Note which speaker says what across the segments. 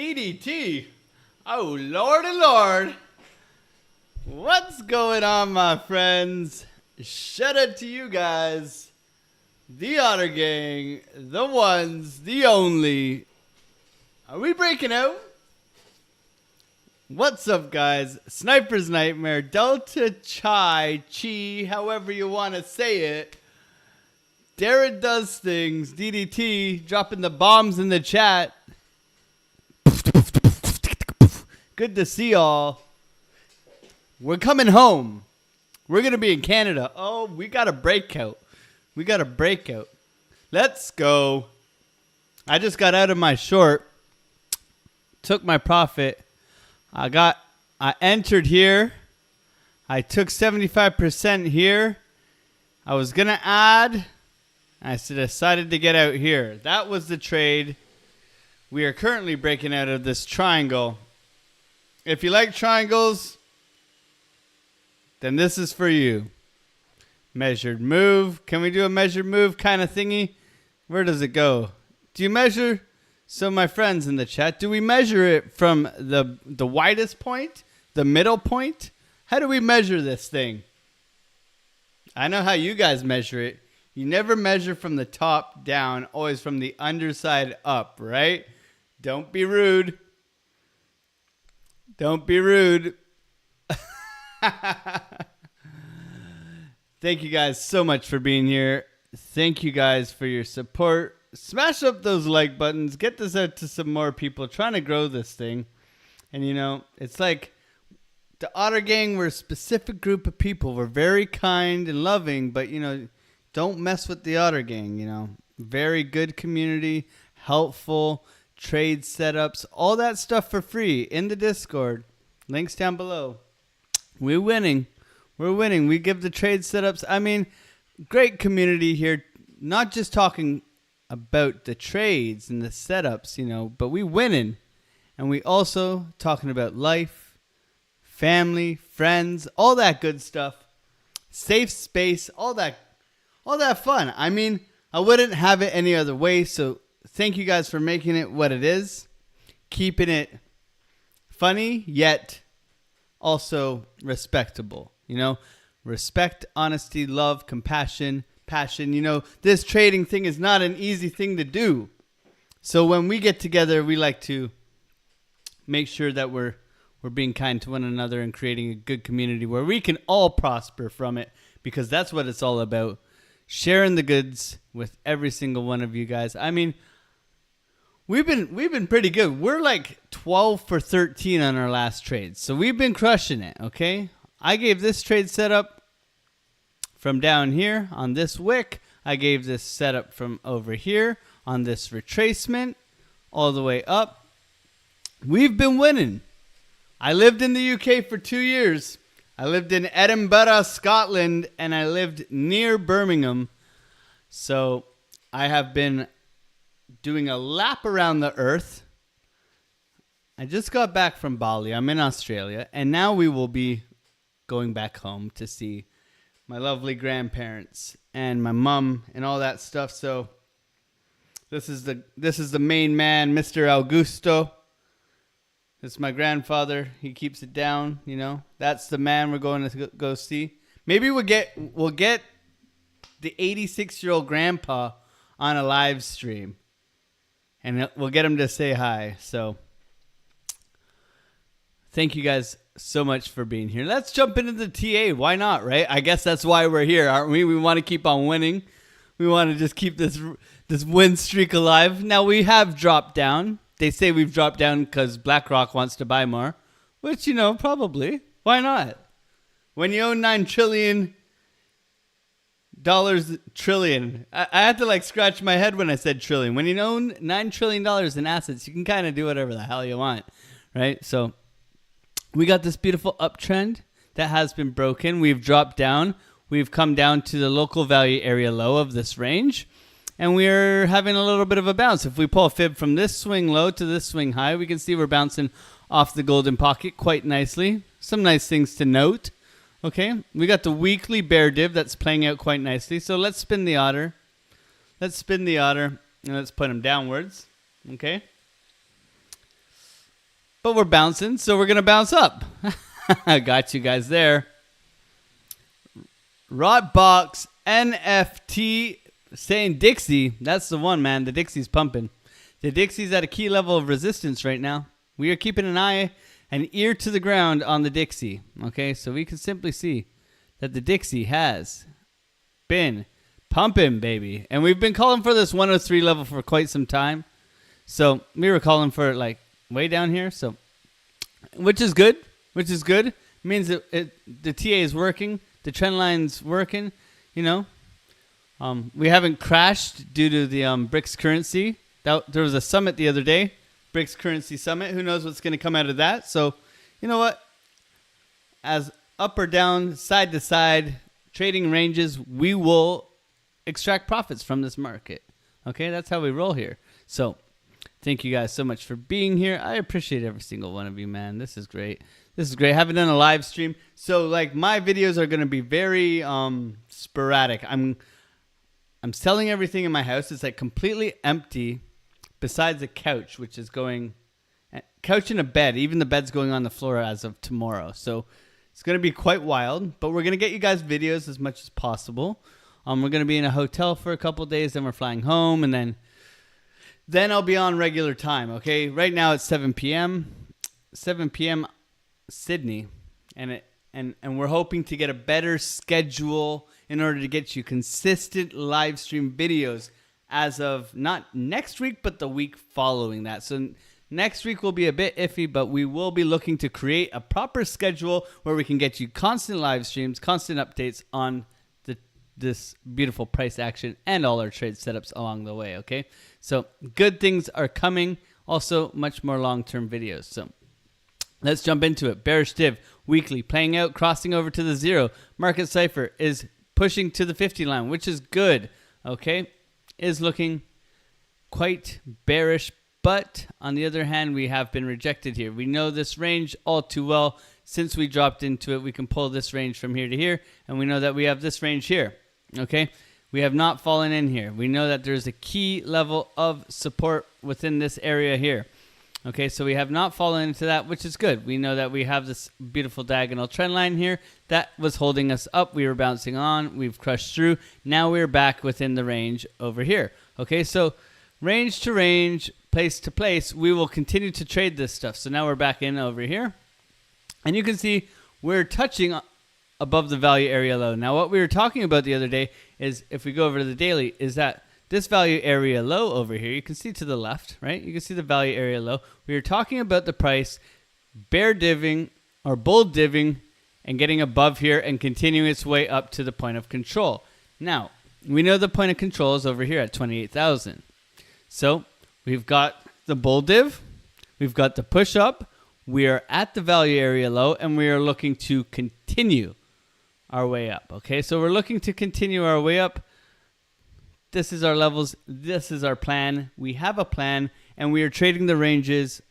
Speaker 1: DDT. Oh, Lordy Lord. What's going on, my friends? Shout out to you guys. The Otter Gang. The ones. The only. Are we breaking out? What's up, guys? Sniper's Nightmare. Delta Chi. However you want to say it. Darren does things. DDT. Dropping the bombs in the chat. Good to see y'all. We're coming home. We're going to be in Canada. Oh, we got a breakout. Let's go. I just got out of my short. Took my profit. I entered here. I took 75% here. I was going to add. I decided to get out here. That was the trade. We are currently breaking out of this triangle. If you like triangles, then this is for you. Measured move. Can we do a measured move kind of thingy? Where does it go? Do you measure? So my friends in the chat, do we measure it from the widest point? The middle point? How do we measure this thing? I know how you guys measure it. You never measure from the top down, always from the underside up, right? Don't be rude. Don't be rude. Thank you guys so much for being here. Thank you guys for your support. Smash up those like buttons. Get this out to some more people. Trying to grow this thing. And you know, it's like the Otter Gang, we're a specific group of people. We're very kind and loving, but you know, don't mess with the Otter Gang, you know. Very good community, helpful, trade setups, all that stuff for free in the Discord. Links down below. We're winning. We give the trade setups. I mean, great community here. Not just talking about the trades and the setups, you know, but we winning. And we also talking about life, family, friends, all that good stuff. Safe space, all that fun. I mean, I wouldn't have it any other way, so thank you guys for making it what it is. Keeping it funny, yet also respectable. You know, respect, honesty, love, compassion, passion. You know, this trading thing is not an easy thing to do. So when we get together, we like to make sure that we're being kind to one another and creating a good community where we can all prosper from it, because that's what it's all about. Sharing the goods with every single one of you guys. I mean, we've been pretty good. We're like 12 for 13 on our last trade. So we've been crushing it, okay? I gave this trade setup from down here on this wick. I gave this setup from over here on this retracement all the way up. We've been winning. I lived in the UK for 2 years. I lived in Edinburgh, Scotland, and I lived near Birmingham. So I have been doing a lap around the earth. I just got back from Bali. I'm in Australia. And now we will be going back home to see my lovely grandparents and my mom and all that stuff. So this is the main man, Mr. Augusto. This is my grandfather. He keeps it down, you know. That's the man we're going to go see. Maybe we'll get the 86-year-old grandpa on a live stream. And we'll get him to say hi. So thank you guys so much for being here. Let's jump into the TA. Why not, right? I guess that's why we're here, aren't we? We want to keep on winning. We want to just keep this win streak alive. Now we have dropped down. They say we've dropped down because BlackRock wants to buy more, which, you know, probably. Why not? When you own $9 trillion, I had to like scratch my head when I said trillion. When you own $9 trillion in assets, you can kind of do whatever the hell you want, right? So we got this beautiful uptrend that has been broken. We've dropped down. We've come down to the local value area low of this range. And we're having a little bit of a bounce. If we pull a fib from this swing low to this swing high, we can see we're bouncing off the golden pocket quite nicely. Some nice things to note. Okay, we got the weekly bear div that's playing out quite nicely. So let's spin the otter. And let's put him downwards. Okay. but we're bouncing, so we're going to bounce up. I got you guys there. Rotbox NFT saying Dixie. That's the one, man. The Dixie's pumping. The Dixie's at a key level of resistance right now. We are keeping an ear to the ground on the Dixie. Okay, so we can simply see that the Dixie has been pumping, baby. And we've been calling for this 103 level for quite some time. So we were calling for it like way down here. So, which is good. It means that the TA is working. The trend line's working. You know, we haven't crashed due to the BRICS currency. There was a summit the other day, BRICS currency summit. Who knows what's going to come out of that? So, you know what? As up or down, side to side trading ranges, we will extract profits from this market. Okay, that's how we roll here. So, thank you guys so much for being here. I appreciate every single one of you, man. This is great. I haven't done a live stream, so like my videos are going to be very sporadic. I'm selling everything in my house. It's like completely empty, besides a couch, which is going couch and a bed. Even the bed's going on the floor as of tomorrow. So it's going to be quite wild. But we're going to get you guys videos as much as possible. We're going to be in a hotel for a couple days, then we're flying home, and then I'll be on regular time. Okay, right now it's 7 p.m. 7 p.m. Sydney, and we're hoping to get a better schedule in order to get you consistent live stream videos as of not next week, but the week following that. So next week will be a bit iffy, but we will be looking to create a proper schedule where we can get you constant live streams, constant updates on this beautiful price action and all our trade setups along the way. Okay, so good things are coming. Also, much more long-term videos. So let's jump into it. Bearish div weekly playing out, crossing over to the zero. Market Cipher is pushing to the 50 line, which is good. Okay, is looking quite bearish, but on the other hand, we have been rejected here. We know this range all too well. Since we dropped into it, we can pull this range from here to here, and we know that we have this range here. Okay, we have not fallen in here. We know that there's a key level of support within this area here. Okay, so we have not fallen into that, which is good. We know that we have this beautiful diagonal trend line here that was holding us up. We were bouncing on. We've crushed through. Now we're back within the range over here. Okay, so range to range, place to place, we will continue to trade this stuff. So now we're back in over here. And you can see we're touching above the value area low. Now, what we were talking about the other day is, if we go over to the daily, is that this value area low over here, you can see to the left, right? You can see the value area low. We were talking about the price bear divving or bull divving and getting above here and continuing its way up to the point of control. Now, we know the point of control is over here at 28,000. So we've got the bull div, we've got the push up, we are at the value area low, and we are looking to continue our way up. Okay, so we're looking to continue our way up. This is our levels. This is our plan. We have a plan, and we are trading the ranges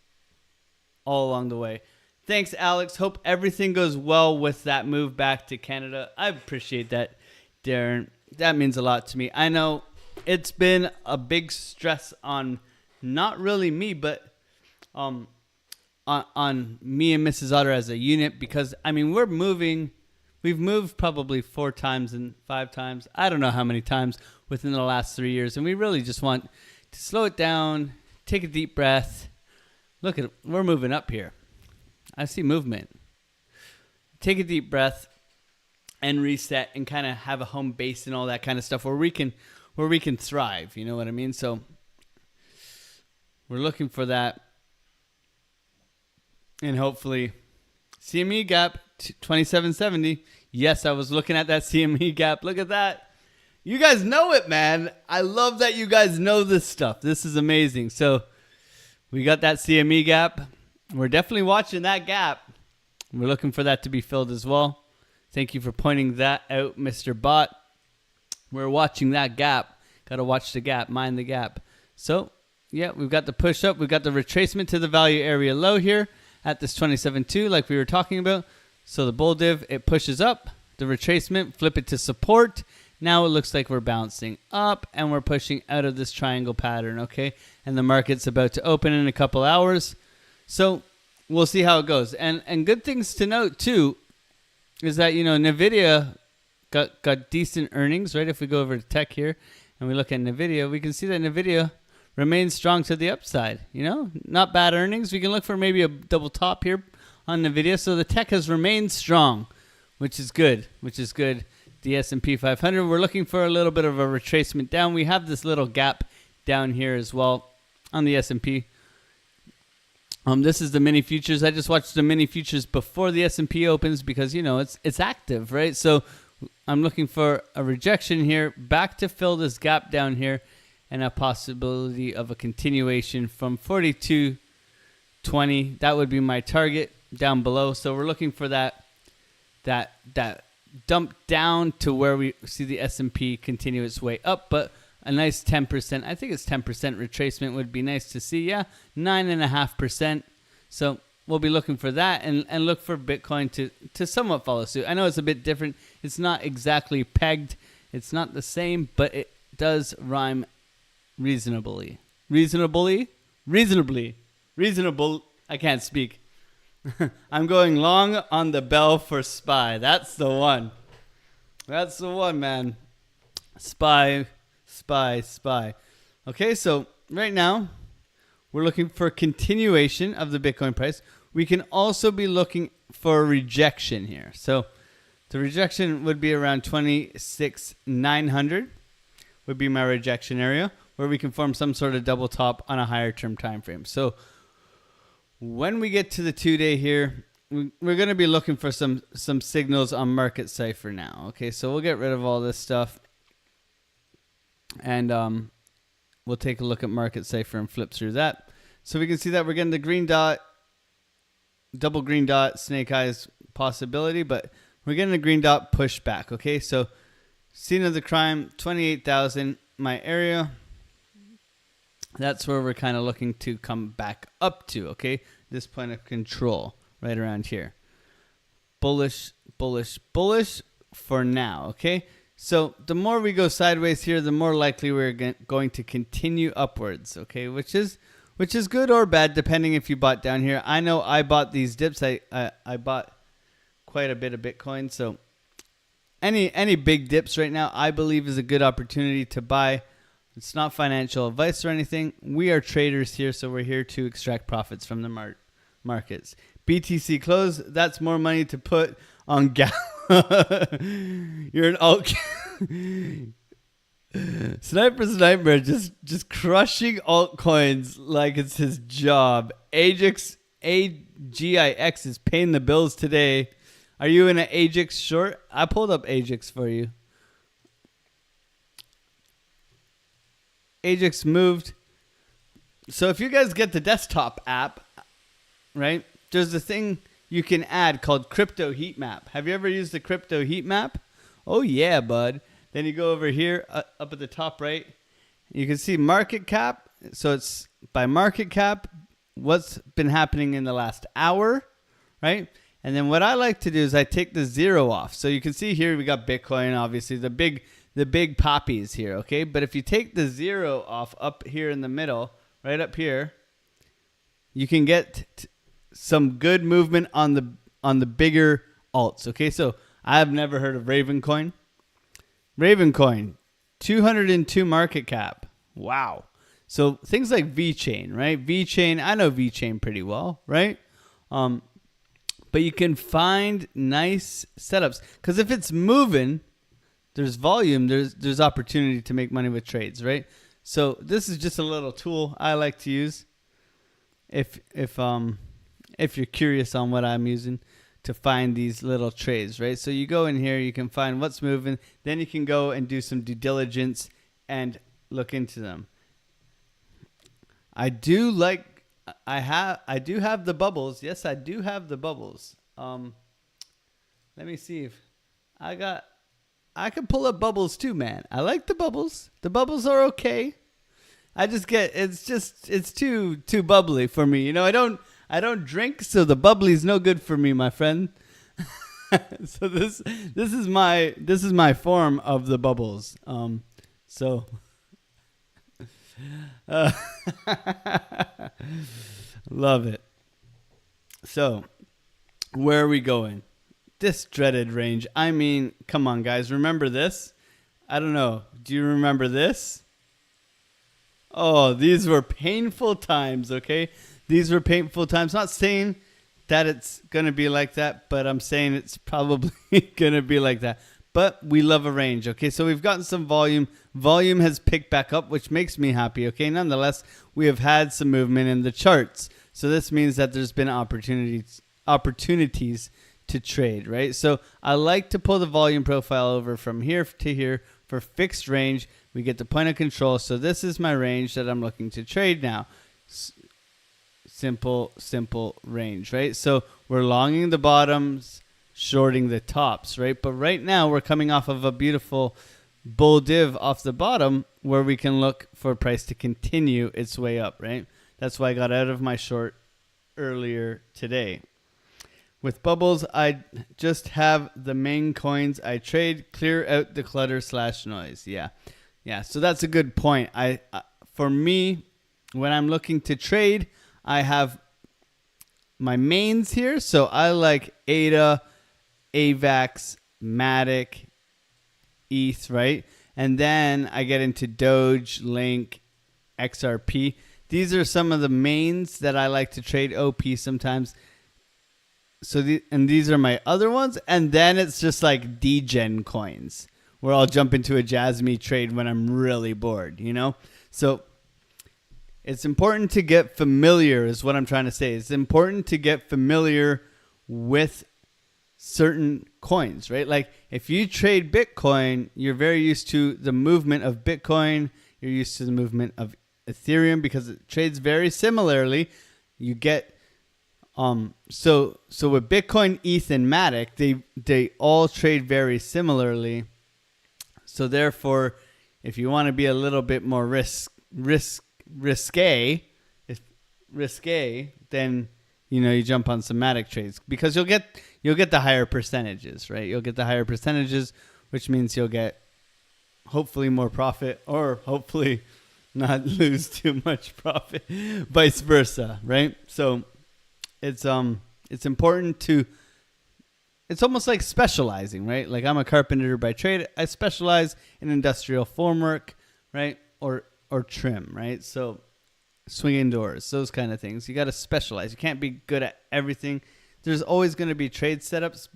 Speaker 1: all along the way. Thanks, Alex. Hope everything goes well with that move back to Canada. I appreciate that, Darren. That means a lot to me. I know it's been a big stress on not really me, but on me and Mrs. Otter as a unit, because, I mean, we're moving. We've moved probably 4 times and 5 times. I don't know how many times within the last 3 years. And we really just want to slow it down, take a deep breath. Look at it. We're moving up here. I see movement. Take a deep breath and reset and kind of have a home base and all that kind of stuff where we can thrive. You know what I mean? So we're looking for that. And hopefully CME gap 2770. Yes, I was looking at that CME gap. Look at that. You guys know it, man. I love that you guys know this stuff. This is amazing. So we got that CME gap. We're definitely watching that gap. We're looking for that to be filled as well. Thank you for pointing that out, Mr. Bot. We're watching that gap. Got to watch the gap, mind the gap. So, yeah, we've got the push up. We've got the retracement to the value area low here at this 27.2 like we were talking about. So the bull div, it pushes up. The retracement, flip it to support. Now it looks like we're bouncing up and we're pushing out of this triangle pattern, okay? And the market's about to open in a couple hours. So we'll see how it goes. And good things to note too is that, you know, Nvidia got decent earnings, right? If we go over to tech here and we look at Nvidia, we can see that Nvidia remains strong to the upside. You know, not bad earnings. We can look for maybe a double top here on Nvidia. So the tech has remained strong, which is good. The S&P 500, we're looking for a little bit of a retracement down. We have this little gap down here as well on the S&P. This is the mini futures. I just watched the mini futures before the S&P opens because, you know, it's active, right? So I'm looking for a rejection here, back to fill this gap down here, and a possibility of a continuation from 42.20. That would be my target down below. So we're looking for that dump down to where we see the S&P continue its way up, but a nice 10%. I think it's 10% retracement would be nice to see. Yeah, 9.5%. So we'll be looking for that and look for Bitcoin to somewhat follow suit. I know it's a bit different. It's not exactly pegged. It's not the same, but it does rhyme reasonably. Reasonable. I can't speak. I'm going long on the bell for SPY. That's the one. That's the one, man. SPY. Okay, so right now, we're looking for a continuation of the Bitcoin price. We can also be looking for a rejection here. So the rejection would be around 26,900 would be my rejection area, where we can form some sort of double top on a higher term time frame. So when we get to the 2-day here, we're going to be looking for some signals on market Cipher now. Okay, so we'll get rid of all this stuff. And we'll take a look at market Cipher and flip through that. So we can see that we're getting the green dot, double green dot, snake eyes possibility, but we're getting the green dot push back. Okay, so scene of the crime, 28,000, my area. That's where we're kind of looking to come back up to, okay? This point of control right around here. Bullish for now, okay? So the more we go sideways here, the more likely we're going to continue upwards, okay? Which is good or bad, depending if you bought down here. I know I bought these dips. I bought quite a bit of Bitcoin. So any big dips right now, I believe is a good opportunity to buy. It's not financial advice or anything. We are traders here, so we're here to extract profits from the markets. BTC close, that's more money to put on gas. You're an alt. Sniper just crushing altcoins like it's his job. AGIX is paying the bills today. Are you in an AGIX short? I pulled up AGIX for you. AGIX moved. So if you guys get the desktop app, right, there's a thing you can add called crypto heat map. Have you ever used the crypto heat map? Oh yeah, bud. Then you go over here up at the top right. You can see market cap. So it's by market cap, what's been happening in the last hour, right? And then what I like to do is I take the 0 off. So you can see here we got Bitcoin, obviously, the big poppies here, okay? But if you take the 0 off up here in the middle, right up here, you can get some good movement on the bigger alts, okay? So I've never heard of Ravencoin. Ravencoin, 202 market cap. Wow. So things like VeChain, right? VeChain, I know VeChain pretty well, right? But you can find nice setups because if it's moving, there's volume, there's opportunity to make money with trades, right? So this is just a little tool I like to use. If you're curious on what I'm using to find these little trades, right? So you go in here, you can find what's moving, then you can go and do some due diligence and look into them. I do have the bubbles. Yes, I do have the bubbles. Let me see if I can pull up bubbles too, man. I like the bubbles. The bubbles are okay. It's too bubbly for me. You know, I don't drink, so the bubbly's no good for me, my friend. So this is my form of the bubbles. Love it. So where are we going? This dreaded range. I mean, come on, guys. Remember this? I don't know. Do you remember this? Oh, these were painful times, okay? These were painful times. Not saying that it's going to be like that, but I'm saying it's probably going to be like that. But we love a range, okay? So we've gotten some volume. Volume has picked back up, which makes me happy, okay? Nonetheless, we have had some movement in the charts. So this means that there's been opportunities to trade, right? So I like to pull the volume profile over from here to here for fixed range. We get the point of control. So this is my range that I'm looking to trade now. Simple range, right? So we're longing the bottoms, shorting the tops, right? But right now we're coming off of a beautiful bull div off the bottom where we can look for price to continue its way up, right? That's why I got out of my short earlier today. With bubbles, I just have the main coins I trade, clear out the clutter / noise. Yeah. So that's a good point. For me, when I'm looking to trade, I have my mains here. So I like ADA, AVAX, Matic, ETH, right? And then I get into Doge, Link, XRP. These are some of the mains that I like to trade. OP sometimes. So these are my other ones, and then it's just like degen coins where I'll jump into a Jasmy trade when I'm really bored, you know? So it's important to get familiar is what I'm trying to say. It's important to get familiar with certain coins, right? Like if you trade Bitcoin, you're very used to the movement of Bitcoin. You're used to the movement of Ethereum because it trades very similarly. You get so with Bitcoin, ETH, and Matic, they all trade very similarly. So therefore, if you want to be a little bit more risque, then you jump on some Matic trades because you'll get the higher percentages, right? You'll get the higher percentages, which means you'll get hopefully more profit or hopefully not lose too much profit, vice versa, right? So it's important to, it's almost like specializing, right? Like I'm a carpenter by trade. I specialize in industrial formwork, right? Or trim, right? So swinging doors, those kind of things. You got to specialize. You can't be good at everything. There's always going to be trade setups.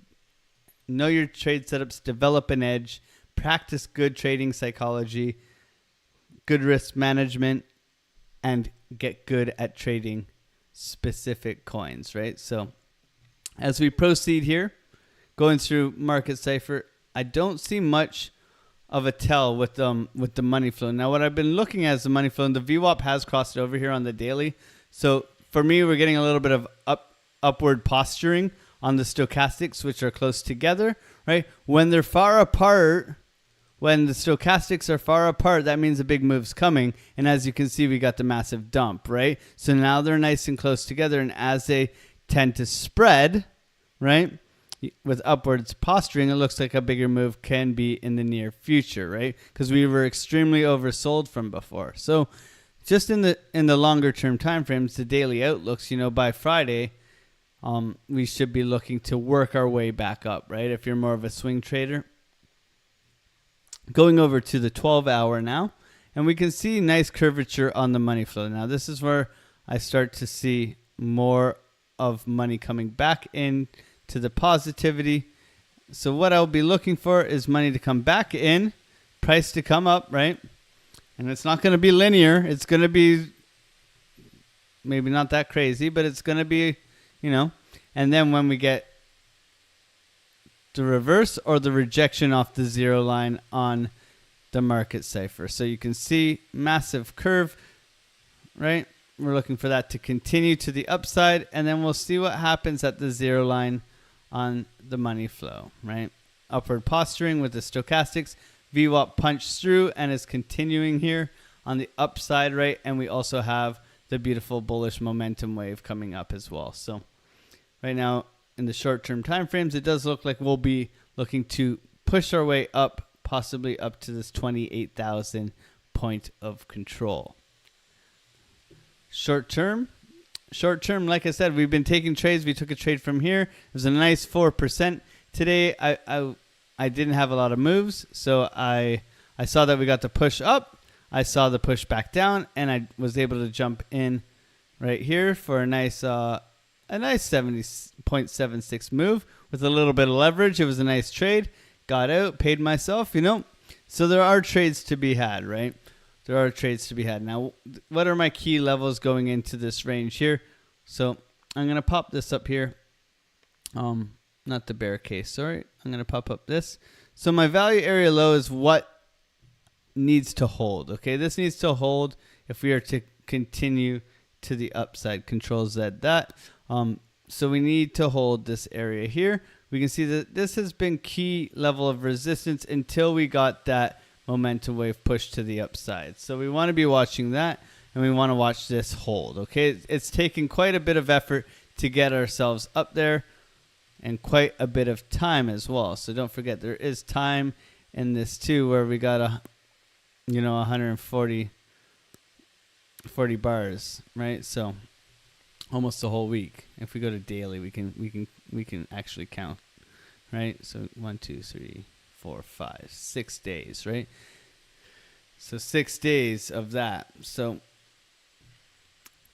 Speaker 1: Know your trade setups, develop an edge, practice good trading psychology, good risk management, and get good at trading specific coins, right? So as we proceed here, going through market Cipher, I don't see much of a tell with the money flow. Now, what I've been looking at is the money flow, and the VWAP has crossed over here on the daily. So for me, we're getting a little bit of upward posturing on the stochastics, which are close together, right? When they're far apart, when the stochastics are far apart, that means a big move's coming. And as you can see, we got the massive dump, right? So now they're nice and close together. And as they tend to spread, right, with upwards posturing, it looks like a bigger move can be in the near future, right? Because we were extremely oversold from before. So just in the longer term time frames, the daily outlooks, by Friday, we should be looking to work our way back up, right? If you're more of a swing trader. Going over to the 12-hour now, and we can see nice curvature on the money flow. Now, this is where I start to see more of money coming back in to the positivity. So what I'll be looking for is money to come back in, price to come up, right? And it's not going to be linear. It's going to be maybe not that crazy, but it's going to be, and then when we get the reverse or the rejection off the zero line on the market Cipher. So you can see massive curve, right? We're looking for that to continue to the upside, and then we'll see what happens at the zero line on the money flow, right? Upward posturing with the stochastics. VWAP punched through and is continuing here on the upside, right? And we also have the beautiful bullish momentum wave coming up as well. So right now, in the short-term time frames, it does look like we'll be looking to push our way up, possibly up to this 28,000 point of control. Short-term short term, like I said, we've been taking trades. We took a trade from here. It was a nice 4%. Today, I didn't have a lot of moves, so I saw that we got the push up. I saw the push back down, and I was able to jump in right here for a nice 70.76 move with a little bit of leverage. It was a nice trade. Got out, paid myself, you know. So there are trades to be had, right? There are trades to be had. Now, what are my key levels going into this range here? So I'm going to pop this up here. Not the bear case, sorry. I'm going to pop up this. So my value area low is what needs to hold, okay? This needs to hold if we are to continue to the upside. Control Z that. So we need to hold this area here. We can see that this has been key level of resistance until we got that momentum wave push to the upside. So we want to be watching that, and we want to watch this hold, okay? It's taken quite a bit of effort to get ourselves up there and quite a bit of time as well. So don't forget, there is time in this too where we got 140 bars, right? So almost the whole week. If we go to daily, we can actually count, right? So 1, 2, 3, 4, 5, 6 days, right? So 6 days of that. So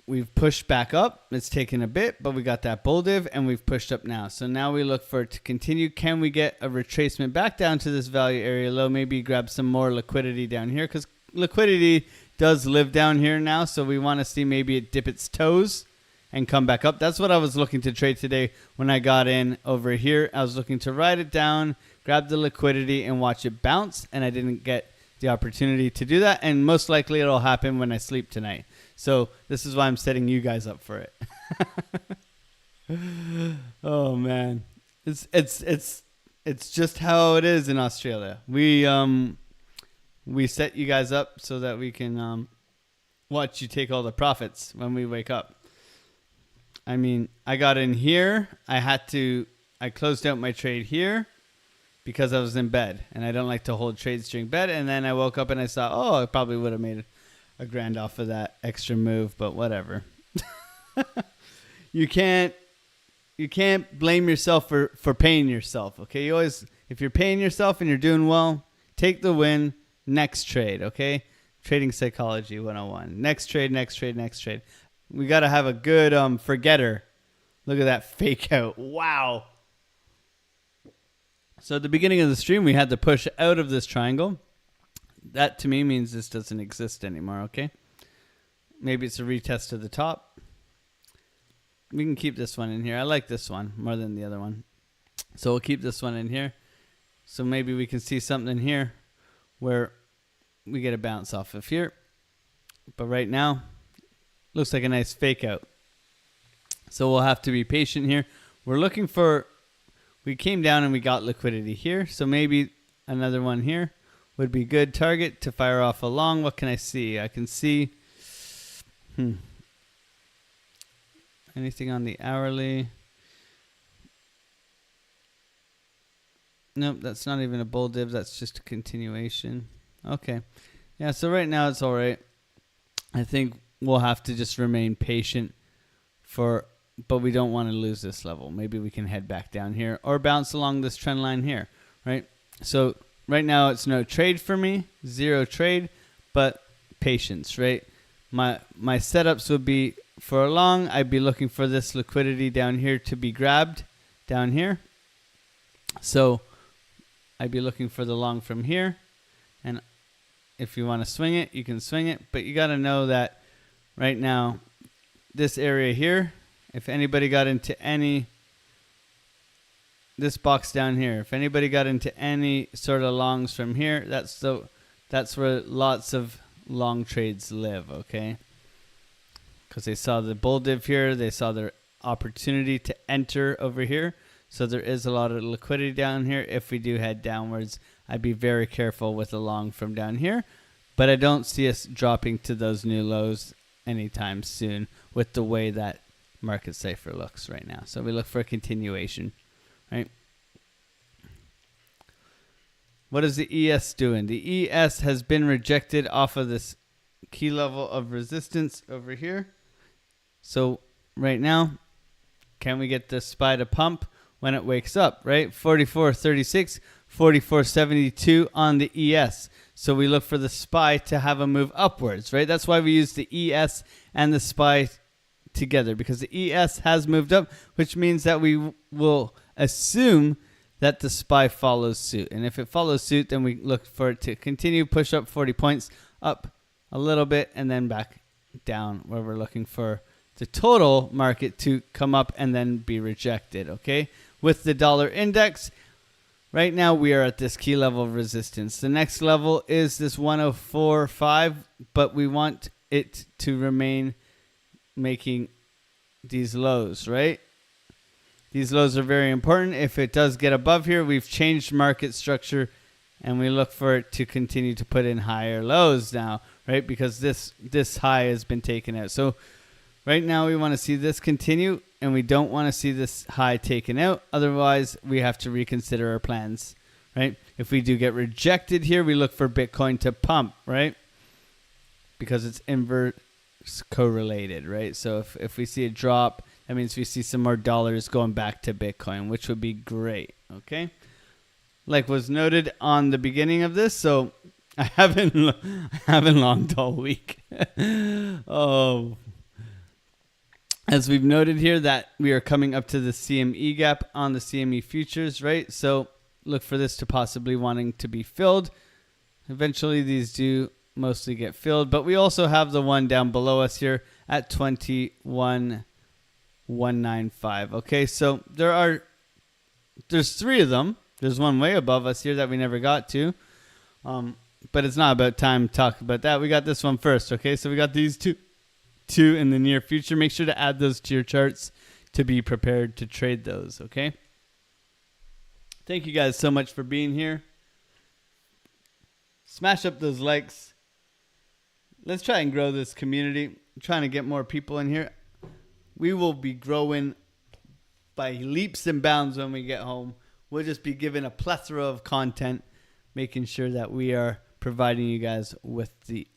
Speaker 1: we've pushed back up. It's taken a bit, but we got that bull div, and we've pushed up now. So now we look for it to continue. Can we get a retracement back down to this value area low? Maybe grab some more liquidity down here, because liquidity does live down here now. So we want to see maybe it dip its toes and come back up. That's what I was looking to trade today when I got in over here. I was looking to ride it down, grab the liquidity, and watch it bounce, and I didn't get the opportunity to do that, and most likely it'll happen when I sleep tonight. So this is why I'm setting you guys up for it. Oh man, it's just how it is in Australia. We set you guys up so that we can watch you take all the profits when we wake up. I mean, I got in here. I closed out my trade here because I was in bed, and I don't like to hold trades during bed. And then I woke up and I saw, I probably would have made a grand off of that extra move, but whatever. You can't blame yourself for paying yourself. Okay, if you're paying yourself and you're doing well, take the win. Next trade, okay? Trading psychology 101. Next trade. We got to have a good forgetter. Look at that fake out. Wow. So at the beginning of the stream, we had to push out of this triangle. That to me means this doesn't exist anymore, okay? Maybe it's a retest to the top. We can keep this one in here. I like this one more than the other one. So we'll keep this one in here. So maybe we can see something here where we get a bounce off of here. But right now, looks like a nice fake out. So we'll have to be patient here. We came down and we got liquidity here. So maybe another one here would be good target to fire off along. What can I see? I can see anything on the hourly. Nope, that's not even a bull div. That's just a continuation. Okay. Yeah, so right now it's all right. I think we'll have to just remain patient but we don't want to lose this level. Maybe we can head back down here or bounce along this trend line here, right? So right now it's no trade for me, 0 trade, but patience, right? My setups would be for a long, I'd be looking for this liquidity down here to be grabbed down here. So I'd be looking for the long from here. And if you want to swing it, you can swing it. But you got to know that right now, this area here, if anybody got into this box down here, if anybody got into any sort of longs from here, that's where lots of long trades live, okay? Because they saw the bull div here, they saw their opportunity to enter over here. So there is a lot of liquidity down here. If we do head downwards, I'd be very careful with a long from down here. But I don't see us dropping to those new lows anytime soon with the way that market Cipher looks right now. So we look for a continuation, right? What is the ES doing? The ES has been rejected off of this key level of resistance over here. So right now. Can we get the SPY to pump when it wakes up, right? 44.36, 44.72 on the ES. So we look for the SPY to have a move upwards, right? That's why we use the ES and the SPY together, because the ES has moved up, which means that we will assume that the SPY follows suit. And if it follows suit, then we look for it to continue, push up 40 points, up a little bit, and then back down, where we're looking for the total market to come up and then be rejected, okay? With the dollar index, right now we are at this key level of resistance. The next level is this 104.5, but we want it to remain making these lows, right? These lows are very important. If it does get above here, we've changed market structure, and we look for it to continue to put in higher lows now, right? Because this high has been taken out. So right now we want to see this continue, and we don't want to see this high taken out. Otherwise, we have to reconsider our plans, right? If we do get rejected here, we look for Bitcoin to pump, right? Because it's inverse correlated, right? So if we see a drop, that means we see some more dollars going back to Bitcoin, which would be great, okay? Like was noted on the beginning of this, so I haven't longed all week. Oh, as we've noted here that we are coming up to the CME gap on the CME futures, right? So look for this to possibly wanting to be filled. Eventually these do mostly get filled, but we also have the one down below us here at 21,195. Okay, so there's three of them. There's one way above us here that we never got to, but it's not about time to talk about that. We got this one first. Okay, so we got these two in the near future. Make sure to add those to your charts to be prepared to trade those. Okay, thank you guys so much for being here. Smash up those likes. Let's try and grow this community. I'm trying to get more people in here. We will be growing by leaps and bounds when we get home. We'll just be given a plethora of content, making sure that we are providing you guys with the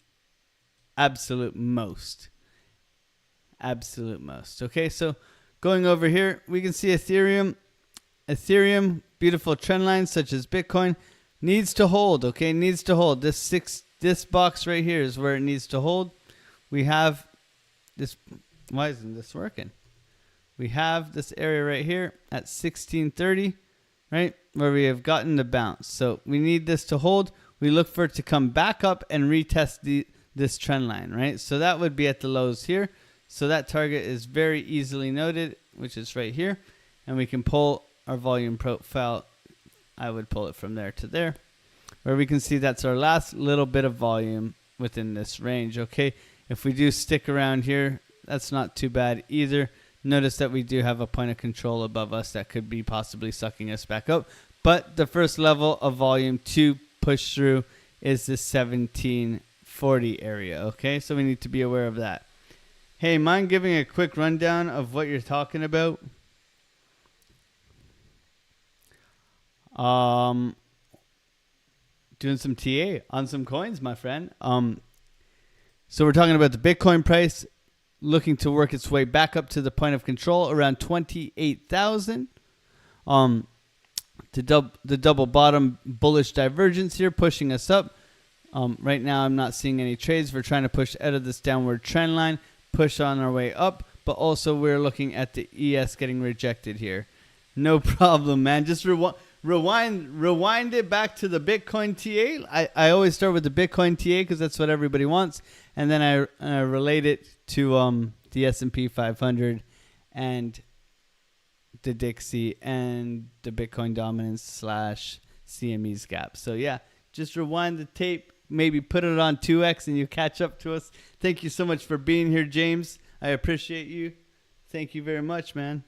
Speaker 1: absolute most. Absolute most. Okay, so going over here, we can see Ethereum, beautiful trend lines such as Bitcoin, needs to hold, okay? Needs to hold. This box right here is where it needs to hold. We have this. Why isn't this working? We have this area right here at 1630, right? Where we have gotten the bounce. So we need this to hold. We look for it to come back up and retest this trend line, right? So that would be at the lows here. So that target is very easily noted, which is right here. And we can pull our volume profile. I would pull it from there to there, where we can see that's our last little bit of volume within this range, okay? If we do stick around here, that's not too bad either. Notice that we do have a point of control above us that could be possibly sucking us back up. But the first level of volume to push through is the 1740 area, okay? So we need to be aware of that. Hey, mind giving a quick rundown of what you're talking about? Doing some TA on some coins, my friend. So we're talking about the Bitcoin price looking to work its way back up to the point of control around 28,000. The double bottom bullish divergence here pushing us up. Right now I'm not seeing any trades. We're trying to push out of this downward trend line, push on our way up, but also we're looking at the ES getting rejected here. No problem, man. Just rewind it back to the Bitcoin TA. I always start with the Bitcoin TA because that's what everybody wants, and then I relate it to the S&P 500 and the Dixie and the Bitcoin dominance / CME's gap. So yeah, just rewind the tape, maybe put it on 2x and you catch up to us. Thank you so much for being here, James. I appreciate you. Thank you very much, man.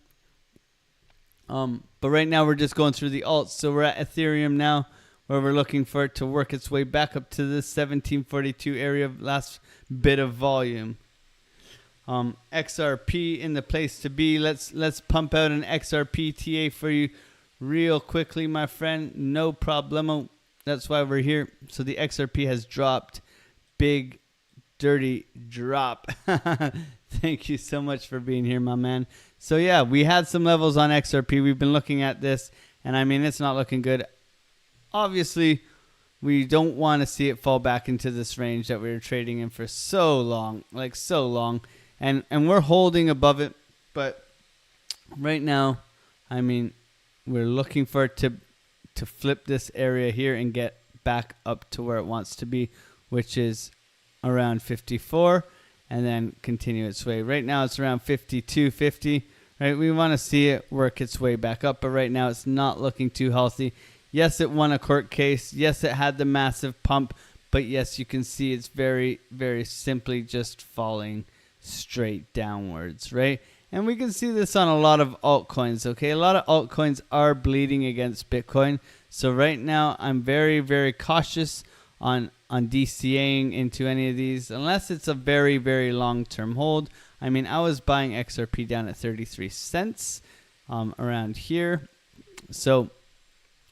Speaker 1: But right now we're just going through the alts. So we're at Ethereum now, where we're looking for it to work its way back up to this 1742 area, last bit of volume. XRP in the place to be. Let's pump out an XRP TA for you real quickly, my friend. No problemo. That's why we're here. So the XRP has dropped big dirty drop. Thank you so much for being here, my man. So yeah, we had some levels on XRP. We've been looking at this, and I mean, it's not looking good. Obviously, we don't want to see it fall back into this range that we were trading in for so long, like so long. And we're holding above it, but right now, I mean, we're looking for it to flip this area here and get back up to where it wants to be, which is around 54, and then continue its way. Right now it's around 52.50, right? We want to see it work its way back up, but right now it's not looking too healthy. Yes, it won a court case. Yes, it had the massive pump, but yes, you can see it's very, very simply just falling straight downwards, right? And we can see this on a lot of altcoins, okay? A lot of altcoins are bleeding against Bitcoin. So right now, I'm very, very cautious on DCAing into any of these, unless it's a very, very long-term hold. I mean, I was buying XRP down at 33 cents around here. So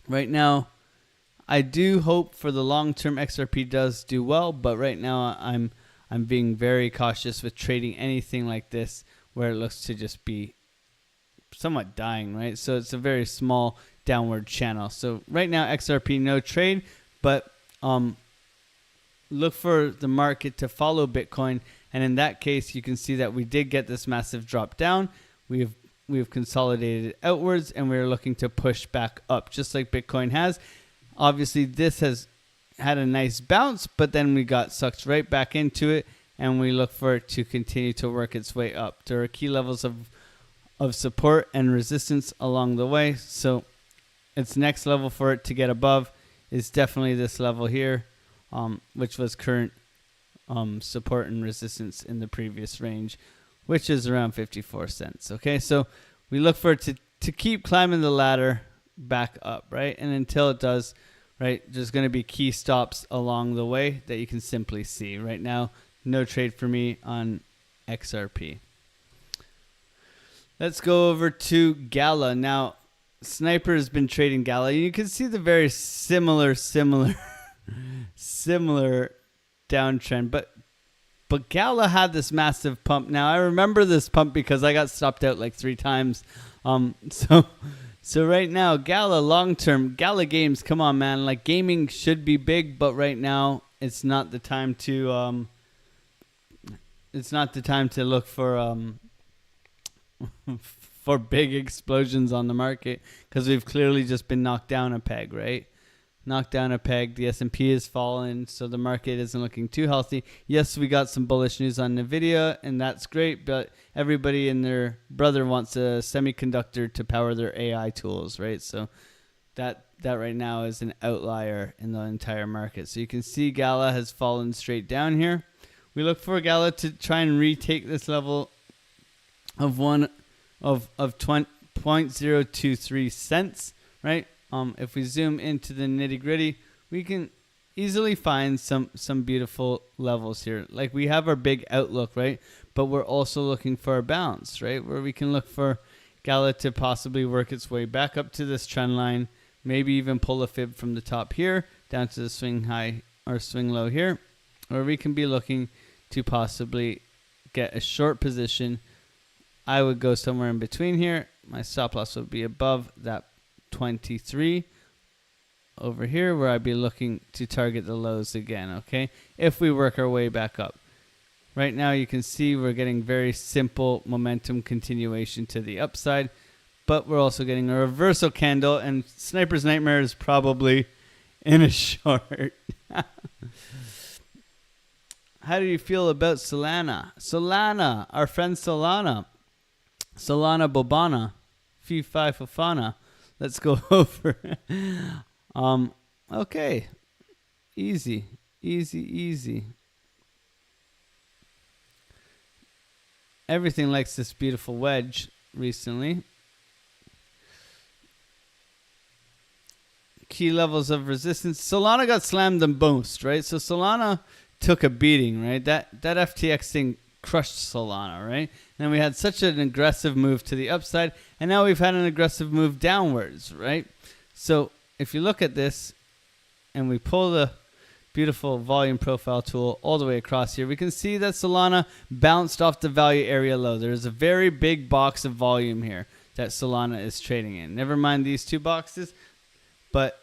Speaker 1: right now, I do hope for the long-term XRP does do well, but right now I'm being very cautious with trading anything like this where it looks to just be somewhat dying, right? So it's a very small downward channel. So right now, XRP, no trade, but look for the market to follow Bitcoin. And in that case, you can see that we did get this massive drop down. We've consolidated outwards, and we're looking to push back up, just like Bitcoin has. Obviously, this has had a nice bounce, but then we got sucked right back into it, and we look for it to continue to work its way up. There are key levels of support and resistance along the way. So its next level for it to get above is definitely this level here, which was current support and resistance in the previous range, which is around 54 cents. Okay, so we look for it to keep climbing the ladder back up, right? And until it does, right, there's going to be key stops along the way that you can simply see. Right now, no trade for me on XRP. Let's go over to Gala. Now, Sniper has been trading Gala. You can see the very similar downtrend, but Gala had this massive pump. Now, I remember this pump because I got stopped out like 3 times. So right now, Gala long-term, Gala Games, come on, man. Like, gaming should be big, but right now, it's not the time to look for for big explosions on the market, because we've clearly just been knocked down a peg, right? Knocked down a peg. The S&P has fallen, so the market isn't looking too healthy. Yes, we got some bullish news on NVIDIA, and that's great, but everybody and their brother wants a semiconductor to power their AI tools, right? So that right now is an outlier in the entire market. So you can see Gala has fallen straight down here. We look for Gala to try and retake this level of 0.23 cents, right? If we zoom into the nitty gritty, we can easily find some beautiful levels here. Like, we have our big outlook, right? But we're also looking for a bounce, right? Where we can look for Gala to possibly work its way back up to this trend line, maybe even pull a fib from the top here down to the swing high or swing low here, or we can be looking to possibly get a short position. I would go somewhere in between here. My stop loss would be above that 23 over here, where I'd be looking to target the lows again, okay? If we work our way back up. Right now you can see we're getting very simple momentum continuation to the upside, but we're also getting a reversal candle, and Sniper's Nightmare is probably in a short. How do you feel about Solana? Solana, our friend Solana. Solana Bobana. Fee Fi Fofana. Let's go over. Okay. Easy. Everything likes this beautiful wedge recently. Key levels of resistance. Solana got slammed the most, right? So Solana took a beating, right? That FTX thing crushed Solana, right? And we had such an aggressive move to the upside, and now we've had an aggressive move downwards, right? So if you look at this and we pull the Beautiful volume profile tool all the way across here. We can see that Solana bounced off the value area low. There's a very big box of volume here that Solana is trading in. Never mind these two boxes, but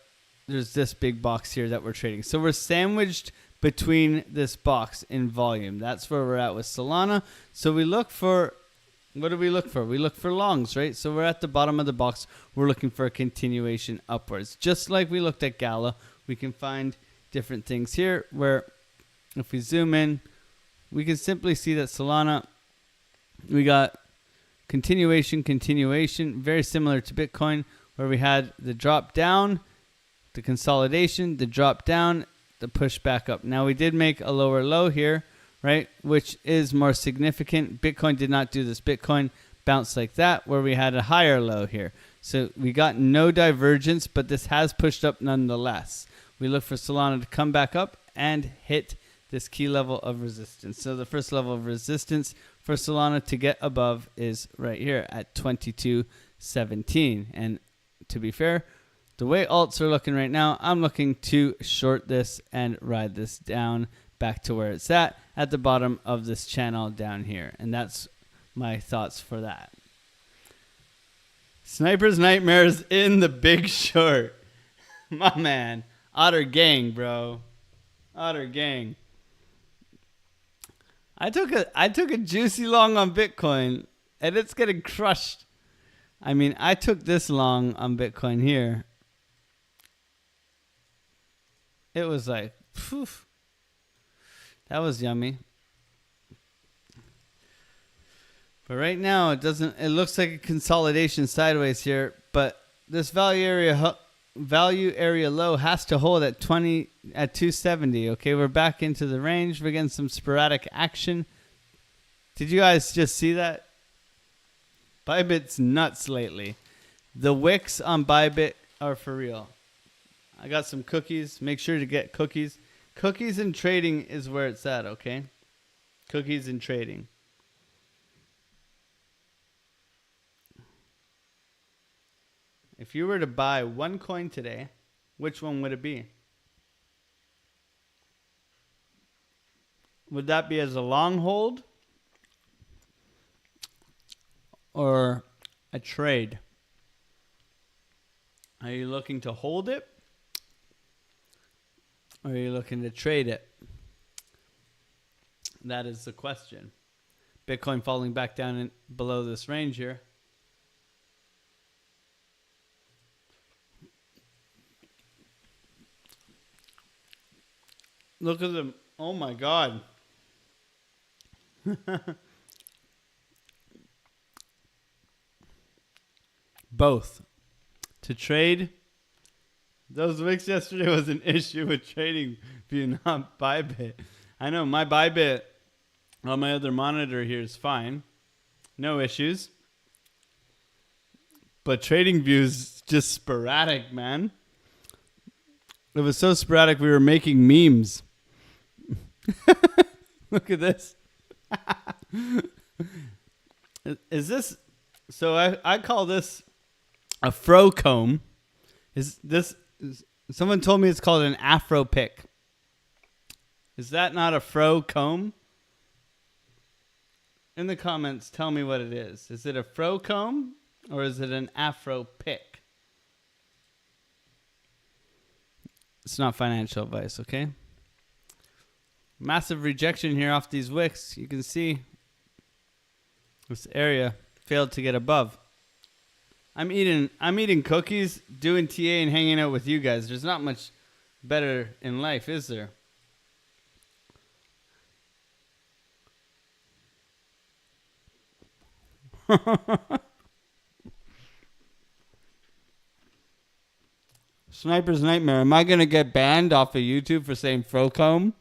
Speaker 1: there's this big box here that we're trading. So we're sandwiched between this box in volume. That's where we're at with Solana. So we look for, what do we look for? We look for longs, right? So we're at the bottom of the box. We're looking for a continuation upwards. Just like we looked at Gala, we can find different things here where if we zoom in, we can simply see that Solana, we got continuation, very similar to Bitcoin, where we had the drop down, the consolidation, the drop down, the push back up. Now we did make a lower low here, right, which is more significant. Bitcoin did not do this. Bitcoin bounced like that, where we had a higher low here. So we got no divergence, but this has pushed up nonetheless. We look for Solana to come back up and hit this key level of resistance. So the first level of resistance for Solana to get above is right here at 22.17. And to be fair, the way alts are looking right now, I'm looking to short this and ride this down back to where it's at the bottom of this channel down here. And that's my thoughts for that. Sniper's Nightmares in the Big Short. My man. Otter gang, bro. Otter gang. I took a juicy long on Bitcoin, and it's getting crushed. I mean, I took this long on Bitcoin here. It was like, phew. That was yummy. But right now, it looks like a consolidation sideways here, but this value area low has to hold at 270. Okay, we're back into the range. We're getting some sporadic action. Did you guys just see that? Bybit's nuts lately. The wicks on Bybit are for real. I got some cookies. Make sure to get cookies. Cookies and trading is where it's at, okay? Cookies and trading. If you were to buy one coin today, which one would it be? Would that be as a long hold or a trade? Are you looking to hold it or are you looking to trade it? That is the question. Bitcoin falling back down below this range here. Look at them. Oh my God. Both. To trade, those wicks yesterday was an issue with trading if you not Bybit. I know my Bybit on my other monitor here is fine. No issues. But trading views just sporadic, man. It was so sporadic we were making memes. Look at this. Is this, so I call this a fro comb. Someone told me it's called an afro pick. Is that not a fro comb? In the comments, tell me what it is. Is it a fro comb or is it an afro pick? It's not financial advice, okay? Massive rejection here off these wicks. You can see this area failed to get above. I'm eating cookies, doing TA, and hanging out with you guys. There's not much better in life, is there? Sniper's Nightmare. Am I going to get banned off of YouTube for saying Frocomb?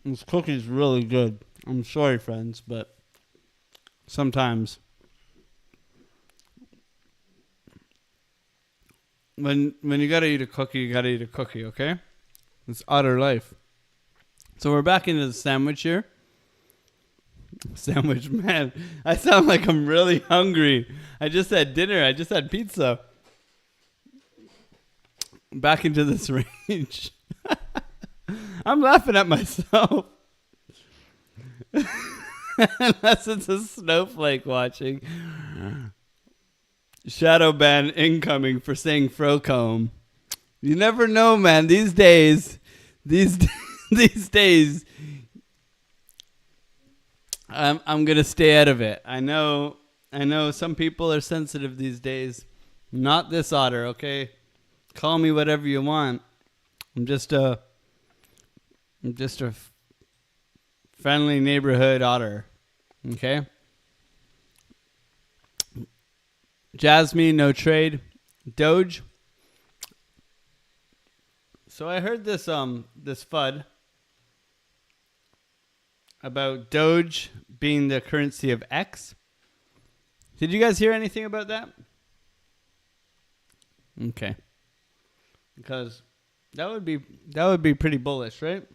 Speaker 1: This cookie's really good. I'm sorry, friends, but sometimes when you gotta eat a cookie, you gotta eat a cookie, okay? It's utter life. So we're back into the sandwich here. Sandwich, man. I sound like I'm really hungry. I just had dinner. I just had pizza. Back into this range. I'm laughing at myself. Unless it's a snowflake watching. Shadow ban incoming for saying Frocomb. You never know, man. These days, I'm gonna stay out of it. I know some people are sensitive these days. Not this otter, okay? Call me whatever you want. I'm just a friendly neighborhood otter, okay? Jasmine, no trade. Doge. So I heard this FUD about Doge being the currency of X. Did you guys hear anything about that? Okay. Because that would be pretty bullish, right?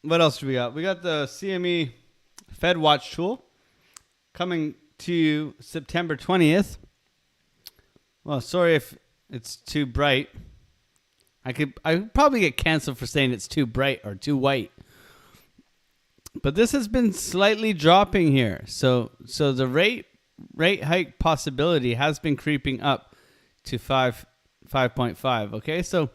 Speaker 1: What else do we got? We got the CME Fed Watch tool coming to you September 20th. Well, sorry if it's too bright. I could probably get canceled for saying it's too bright or too white. But this has been slightly dropping here. So the rate hike possibility has been creeping up to 5.5. Okay, so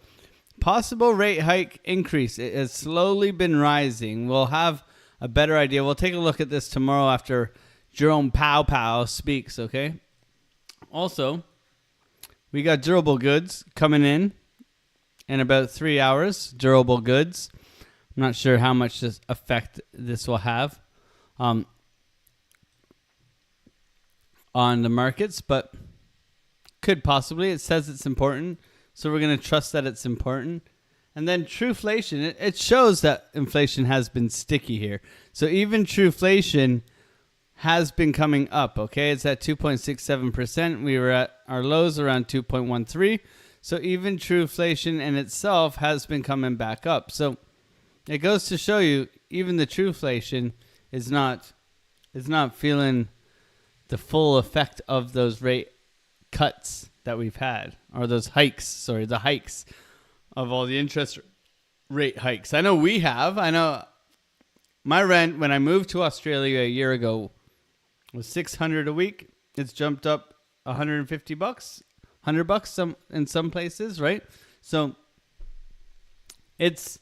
Speaker 1: possible rate hike increase. It has slowly been rising. We'll have a better idea. We'll take a look at this tomorrow after Jerome Powell speaks. Okay. Also, we got durable goods coming in about 3 hours. Durable goods. I'm not sure how much effect this will have on the markets, but could possibly. It says it's important, so we're going to trust that it's important. And then trueflation, it shows that inflation has been sticky here. So even trueflation has been coming up, okay? It's at 2.67%. We were at our lows around 2.13. So even trueflation in itself has been coming back up. So it goes to show you, even the trueflation is not feeling the full effect of those rate cuts that we've had, or those hikes. The hikes of all the interest rate hikes. I know we have. I know my rent when I moved to Australia a year ago was $600 a week. It's jumped up $150, $100 in some places, right? So it's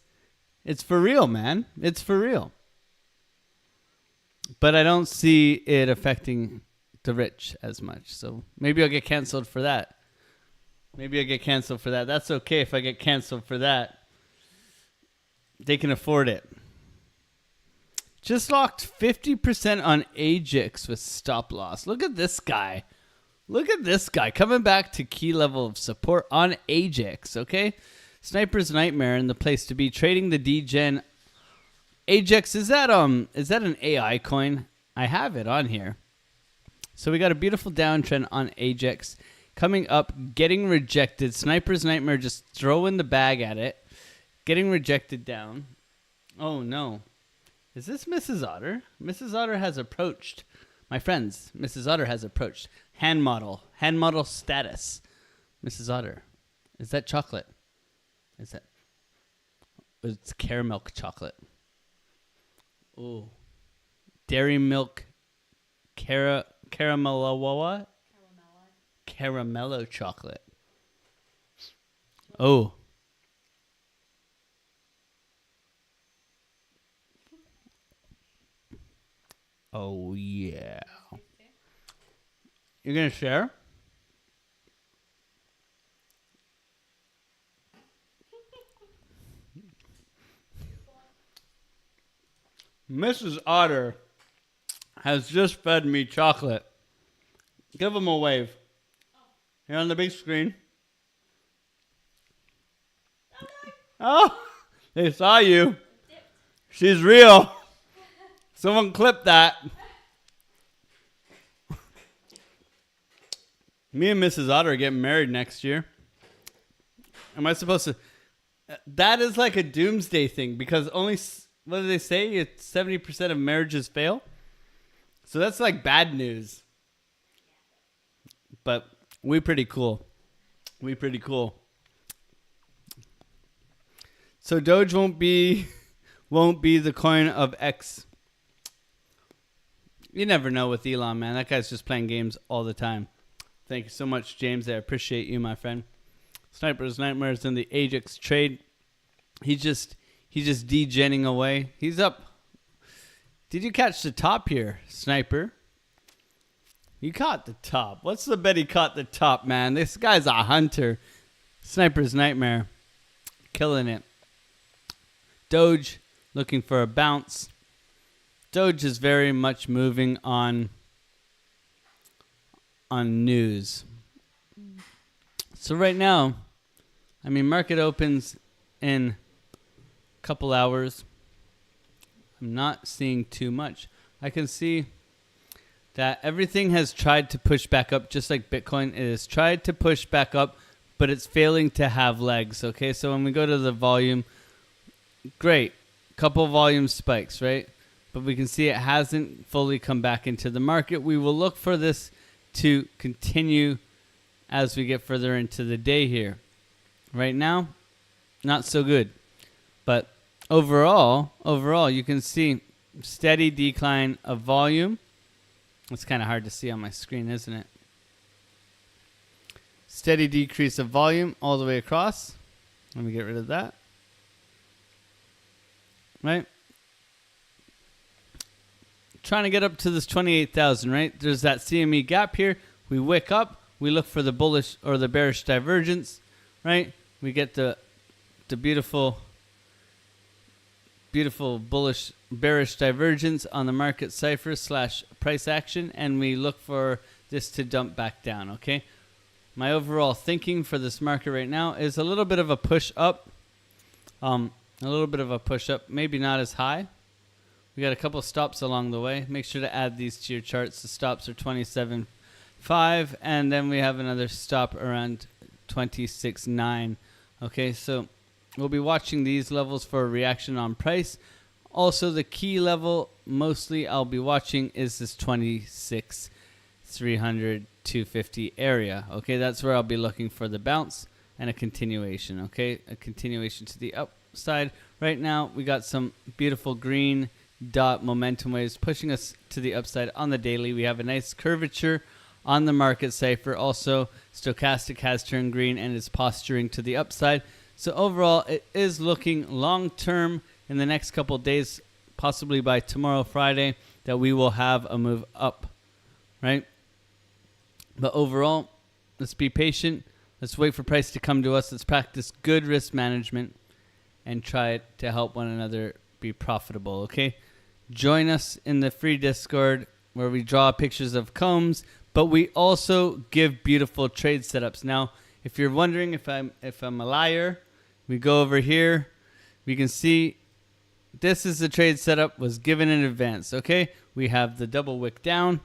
Speaker 1: for real, man. It's for real. But I don't see it affecting the rich as much. So maybe I'll get canceled for that. That's okay if I get canceled for that. They can afford it. Just locked 50% on Ajax with stop loss. Look at this guy. Coming back to key level of support on Ajax, okay? Sniper's Nightmare and the place to be. Trading the DGen. Ajax, is that an AI coin? I have it on here. So we got a beautiful downtrend on Ajax. Coming up, getting rejected. Sniper's Nightmare just throwing the bag at it. Getting rejected down. Oh, no. Is this Mrs. Otter? Mrs. Otter has approached. My friends, Mrs. Otter has approached. Hand model status. Mrs. Otter. Is that chocolate? It's caramel chocolate. Oh. Dairy milk. Caramello what? Caramello chocolate. Oh. Oh, yeah. You're going to share? Mrs. Otter has just fed me chocolate. Give him a wave. Here on the big screen. Oh, they saw you. She's real. Someone clip that. Me and Mrs. Otter are getting married next year. Am I supposed to... That is like a doomsday thing because only, what do they say? It's 70% of marriages fail. So that's like bad news. But we pretty cool. We pretty cool. So Doge won't be the coin of X. You never know with Elon, man. That guy's just playing games all the time. Thank you so much, James. I appreciate you, my friend. Sniper's Nightmares in the Ajax trade. He's just degenning away. He's up. Did you catch the top here, Sniper? You caught the top. What's the bet he caught the top, man? This guy's a hunter. Sniper's Nightmare. Killing it. Doge looking for a bounce. Doge is very much moving on news. So right now, I mean, market opens in a couple hours. I'm not seeing too much. I can see that everything has tried to push back up, just like Bitcoin. It has tried to push back up, but it's failing to have legs. Okay, so when we go to the volume, great, couple volume spikes, right? But we can see it hasn't fully come back into the market. We will look for this to continue as we get further into the day here. Right now, not so good. But overall, you can see steady decline of volume. It's kind of hard to see on my screen, isn't it? Steady decrease of volume all the way across. Let me get rid of that. Right? Trying to get up to this 28,000, right? There's that CME gap here. We wick up. We look for the bullish or the bearish divergence, right? We get the beautiful bullish bearish divergence on the market cipher / price action, and we look for this to dump back down, okay? My overall thinking for this market right now is a little bit of a push up. Maybe not as high. We got a couple stops along the way. Make sure to add these to your charts. The stops are 27.5, and then we have another stop around 26.9. Okay, so we'll be watching these levels for a reaction on price. Also, the key level mostly I'll be watching is this 26,300, 250 area. Okay, that's where I'll be looking for the bounce and a continuation. Okay, a continuation to the upside. Right now, we got some beautiful green dot momentum waves pushing us to the upside on the daily. We have a nice curvature on the market cipher. Also, stochastic has turned green and is posturing to the upside. So overall, it is looking long term in the next couple of days, possibly by tomorrow, Friday, that we will have a move up, right? But overall, let's be patient. Let's wait for price to come to us. Let's practice good risk management and try to help one another be profitable, okay? Join us in the free Discord where we draw pictures of combs, but we also give beautiful trade setups. Now, if you're wondering if I'm a liar, we go over here. We can see this is the trade setup was given in advance, okay? We have the double wick down,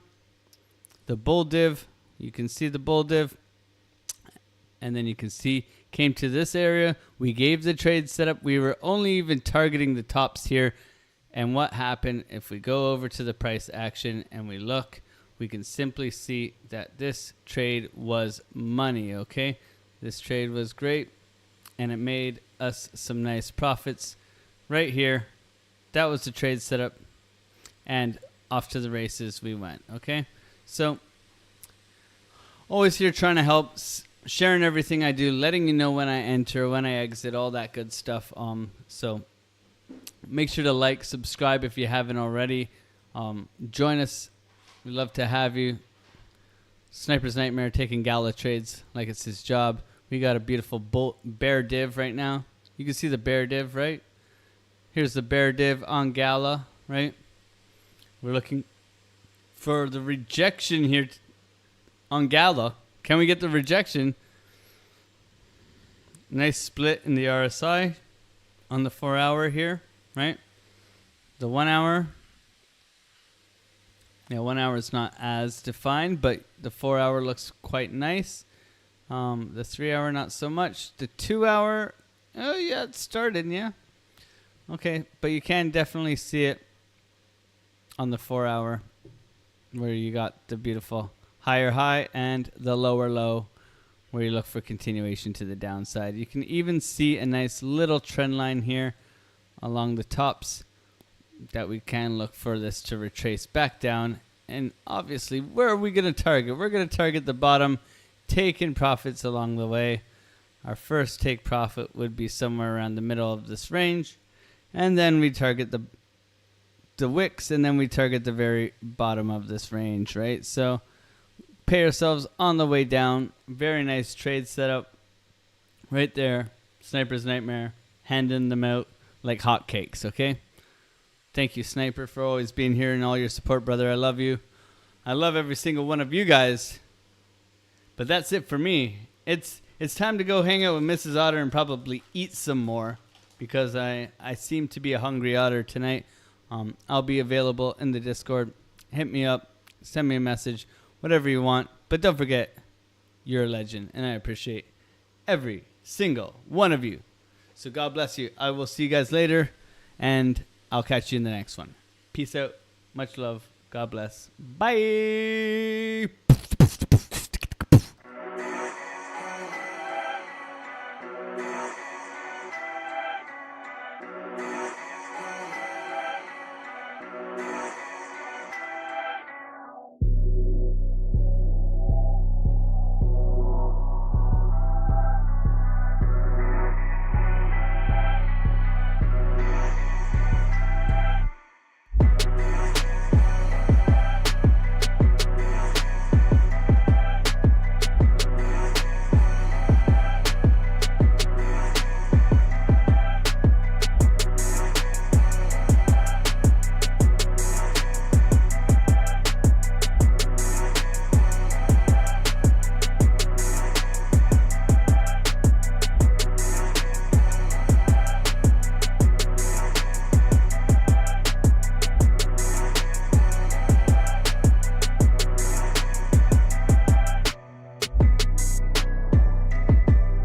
Speaker 1: the bull div. You can see the bull div. And then you can see came to this area. We gave the trade setup. We were only even targeting the tops here. And what happened, if we go over to the price action and we look, we can simply see that this trade was money, okay? This trade was great, and it made us some nice profits right here. That was the trade setup, and off to the races we went, okay? So, always here trying to help, sharing everything I do, letting you know when I enter, when I exit, all that good stuff. So make sure to like, subscribe if you haven't already. Join us. We'd love to have you. Sniper's Nightmare taking Gala trades like it's his job. We got a beautiful bear div right now. You can see the bear div, right? Here's the bear div on Gala, right? We're looking for the rejection here on Gala. Can we get the rejection? Nice split in the RSI on the 4 hour here, right? The 1 hour. Yeah, 1 hour is not as defined, but the 4 hour looks quite nice. The 3 hour, not so much. The 2 hour Oh, yeah, it started, yeah. Okay, but you can definitely see it on the 4 hour where you got the beautiful higher high and the lower low where you look for continuation to the downside. You can even see a nice little trend line here along the tops that we can look for this to retrace back down. And obviously, where are we going to target? We're going to target the bottom, taking profits along the way. Our first take profit would be somewhere around the middle of this range. And then we target the wicks, and then we target the very bottom of this range, right? So pay ourselves on the way down. Very nice trade setup right there. Sniper's Nightmare. Handing them out like hotcakes, okay? Thank you, Sniper, for always being here and all your support, brother. I love you. I love every single one of you guys. But that's it for me. It's time to go hang out with Mrs. Otter and probably eat some more because I seem to be a hungry otter tonight. I'll be available in the Discord. Hit me up. Send me a message. Whatever you want. But don't forget, you're a legend. And I appreciate every single one of you. So God bless you. I will see you guys later. And I'll catch you in the next one. Peace out. Much love. God bless. Bye.